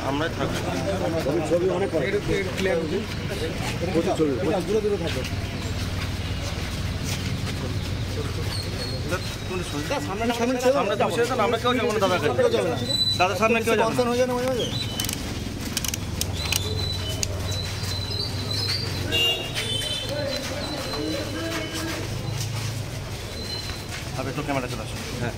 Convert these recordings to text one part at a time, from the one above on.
আমরা থাকবো ছবি অনেক ছবি দূরে দূরে থাকবে আমরা কেউ যাবো না দাদার সামনে কেউ যাবো হয়ে যায় না মাঝে মাঝে হবে তো ক্যামেরা চলে আসো হ্যাঁ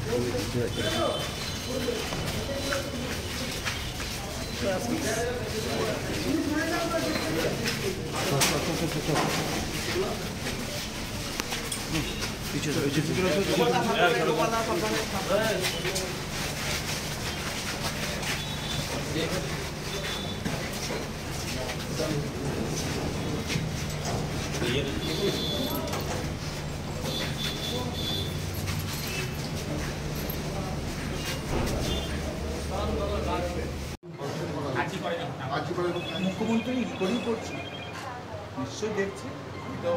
মুখ্যমন্ত্রী ইনকোয়ারি করছে, নিশ্চয়ই দেখছে, আমি তো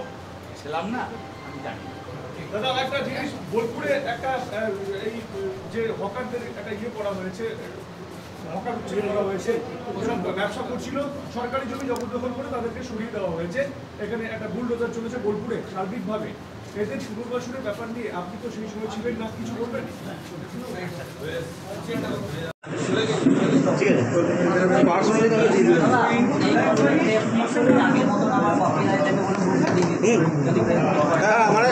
ছিলাম না, আমি জানি। দাদা একটা জিনিস, বোলপুরে একটা এই যে হকারদের একটা ইয়ে করা হয়েছে, হকার ছেড়ে দেওয়া হয়েছে, ব্যবসা করছিল, সরকারি জমি জবরদখল করে তাদেরকে সরিয়ে দেওয়া হয়েছে। এখানে একটা বুলডোজার চলেছে বোলপুরে সার্বিকভাবে। এদের পুনর্বাসনের ব্যাপার নিয়ে আপনি তো সেই সময় ছিলেন না, কিছু বলবেন? ঠিক আছে পার্সোনালি তাহলে দিয়ে দেবেন। হ্যাঁ মানে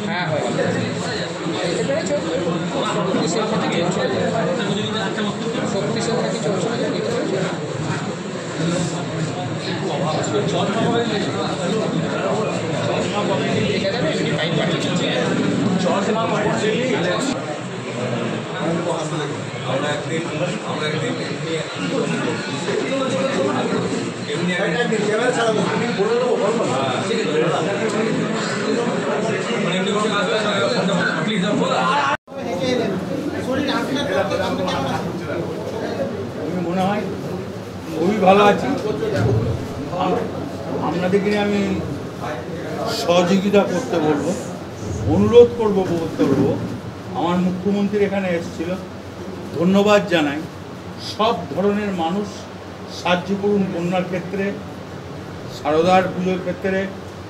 হ্যাঁ হয় যেতে পেরেছো শক্তিশালী নাকি চলছে না দেখতে পেরেছো দেখা যাবে এমনি টাইম পাঠিয়েছি আমরা একদিন মনে হয় খুবই ভালো আছি। আপনাদেরকে আমি সহযোগিতা করতে বলবো, অনুরোধ করবো আমার মুখ্যমন্ত্রী এখানে এসেছিল, ধন্যবাদ জানাই। সব ধরনের মানুষ সাহায্য করুন, বন্যার ক্ষেত্রে, সারদার পুজোর ক্ষেত্রে,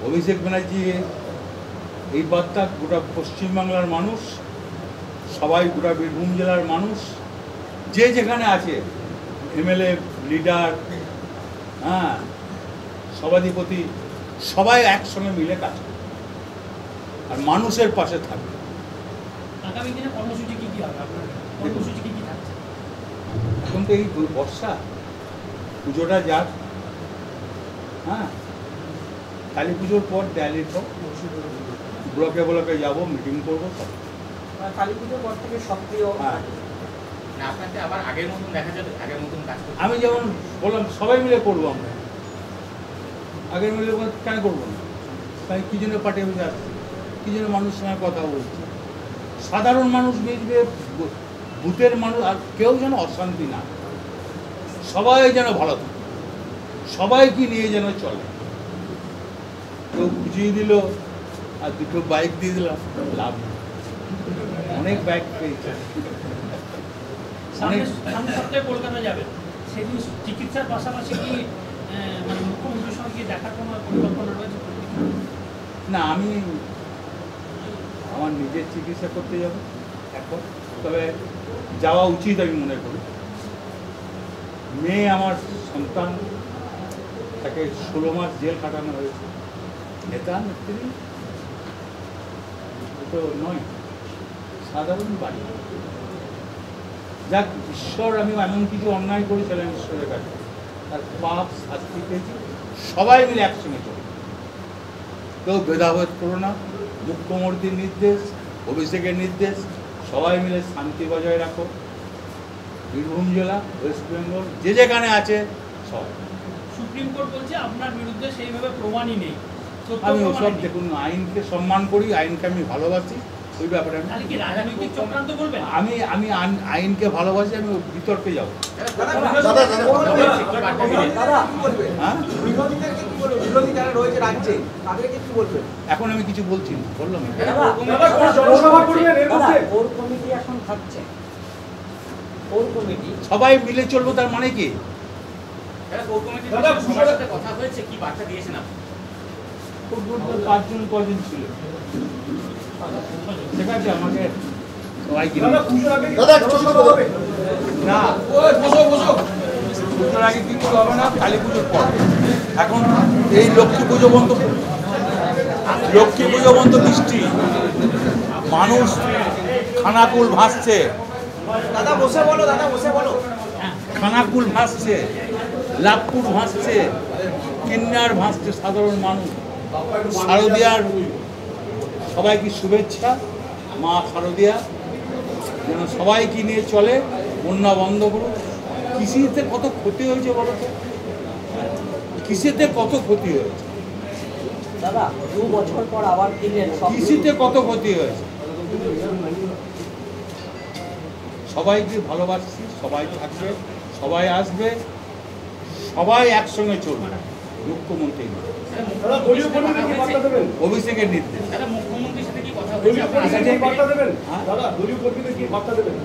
অভিষেক ব্যানার্জি এই বার্তা গোটা পশ্চিমবাংলার মানুষ, সবাই গোটা বীরভূম জেলার মানুষ, যে যেখানে আছে, এমএলএ, লিডার, হ্যাঁ, সভাধিপতি, সবাই একসঙ্গে মিলে কাজ করে আর মানুষের পাশে থাকবে। আগামী দিনে কর্মসূচি কি হবে আপনার? কর্মসূচি কি থাকছে? এখন তো এই বর্ষা, পুজোটা যাক, হ্যাঁ, কালী পুজোর পর দিওয়ালির পর ব্লকে ব্লকে যাবো, মিটিং করবো সব। কালী পুজোর পর থেকে সক্রিয়। হ্যাঁ, আপনাকে আবার আগের মতন দেখা যাবে, আগের মতন কাজ করতে? আমি যেমন বললাম সবাই মিলে করবো, আমরা আগের মিলে কেন করবো না? তাই কি জন্য পার্টি অফিসে আসছে, কি জন্য মানুষের সঙ্গে কথা বলছে, সাধারণ মানুষ মিলবে, বুথের মানুষ, আর কেউ যেন অশান্তি না, সবাই যেন ভালো থাকে, সবাইকে নিয়ে যেন চলে। কেউ বুঝিয়ে দিল আর দুটো বাইক দিয়ে দিলাম, লাভ নেই। অনেক বাইক পেয়েছে। সামনের সপ্তাহে কলকাতা যাবেন, সেদিন চিকিৎসার পাশাপাশি কি মানে মুখ্যমন্ত্রীর সঙ্গে দেখার কোনো পরিকল্পনা রয়েছে? না, আমি আমার নিজের চিকিৎসা করতে যাব এখন, তবে যাওয়া উচিত আমি মনে করি। মেয়ে আমার সন্তান, তাকে 16 মাস জেল কাটানো হয়েছে, নেতা নেত্রী তো নয়, সাধারণ বাড়ি। যাক, ঈশ্বর, আমি এমন কিছু অন্যায় করেছিলাম ঈশ্বরের কাছে, তার পাপ শাস্তি পেয়েছি, সবাই মিলে একসঙ্গে চলে, কেউ ভেদাভেদ করো না। মুখ্যমন্ত্রীর নির্দেশ, অভিষেকের নির্দেশ, সবাই মিলে শান্তি বজায় রাখো। বীরভূম জেলা, ওয়েস্ট বেঙ্গল, যে যেখানে আছে সব। সুপ্রিম কোর্ট বলছে আপনার বিরুদ্ধে সেইভাবে প্রমাণই নেই। আমি ওসব, দেখুন, আইনকে সম্মান করি, আইনকে আমি ভালোবাসি, ওই ব্যাপারে তাহলে কি রাজনৈতিক চক্রান্ত করবেন? আমি আইনকে ভালোবাসি, আমি বিতর্কে যাব। দাদা কি বলবেন? হ্যাঁ, বিরোধীদেরকে কি বলবেন? বিরোধী যারা রয়েছে রাজ্যে তাদেরকে কি বলবেন? এখন আমি কিছু বলছি না, বললাম দাদা কোনো জনসভা করবেন এর মধ্যে? কোর কমিটি এখন থাকছে, কোর কমিটি সবাই মিলে চলবো, তার মানে কি? যারা কোর কমিটির দাদা, সবার সাথে কথা হয়েছে, কি বার্তা দিয়েছেন আপনি? খুব জোর 5 জন কজন ছিল, ঠিক আছে, আমাকে সবাই কিনে দাদা পুজোর আগে কি দাদা, জনসভা হবে? না, পুজোর আগে কিছু হবে না, কালী পুজোর পর। এখন এই লক্ষ্মী পুজো বন্ধ, বৃষ্টি, মানুষ খানাকুল ভাসছে, দাদা বসে বলো, দাদা বসে বলো। খানাকুল ভাসছে, লাভপুর ভাসছে, কিন্নার ভাসছে, সাধারণ মানুষ। শারদিয়ার সবাইকে শুভেচ্ছা, মা শারদিয়া যেন সবাইকে নিয়ে চলে, বন্যা বন্ধ করুন। কৃষিতে কত ক্ষতি হয়েছে বলো তো, কৃষিতে কত ক্ষতি হয়েছে, দাদা 2 বছর পর আবার কিনলেন সব কৃষিতে কত ক্ষতি হয়েছে। সবাইকে ভালোবাসছি, সবাই থাকবে, সবাই আসবে, সবাই একসঙ্গে চলবে। মুখ্যমন্ত্রী দাদা দলীয় কর্মীদের কি বার্তা দেবেন? অভিষেকের নির্দেশ। যারা মুখ্যমন্ত্রীর সাথে কি কথা হয়েছে দলীয় আপনার? কর্মীদের কি বার্তা দেবেন? হ্যাঁ? দাদা দলীয় কর্মীদের কি বার্তা দেবেন?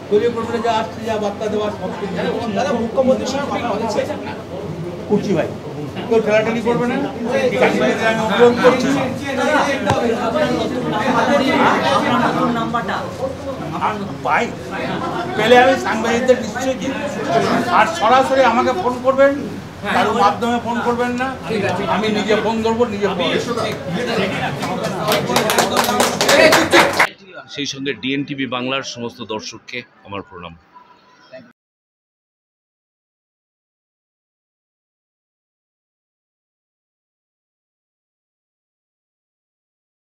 দলীয় কর্মীরা যা আসছে, যা বার্তা দেওয়ার সব কিছু দাদা মুখ্যমন্ত্রীর সঙ্গে কথা হয়েছে। করছি ভাই, কেউ ঠেলাঠেলি করবে না, সাংবাদিকদের আমি অনুরোধ করছি। আপনার নতুন নাম্বারটা ভাই পেলে আমি সাংবাদিকদের নিশ্চয়ই দিই। আর সরাসরি আমাকে ফোন করবেন, কারোর মাধ্যমে ফোন করবেন না, আমি নিজে ফোন ধরবো, নিজে ফোন। সেই সঙ্গে ডিএনটিভি বাংলার সমস্ত দর্শককে আমার প্রণাম।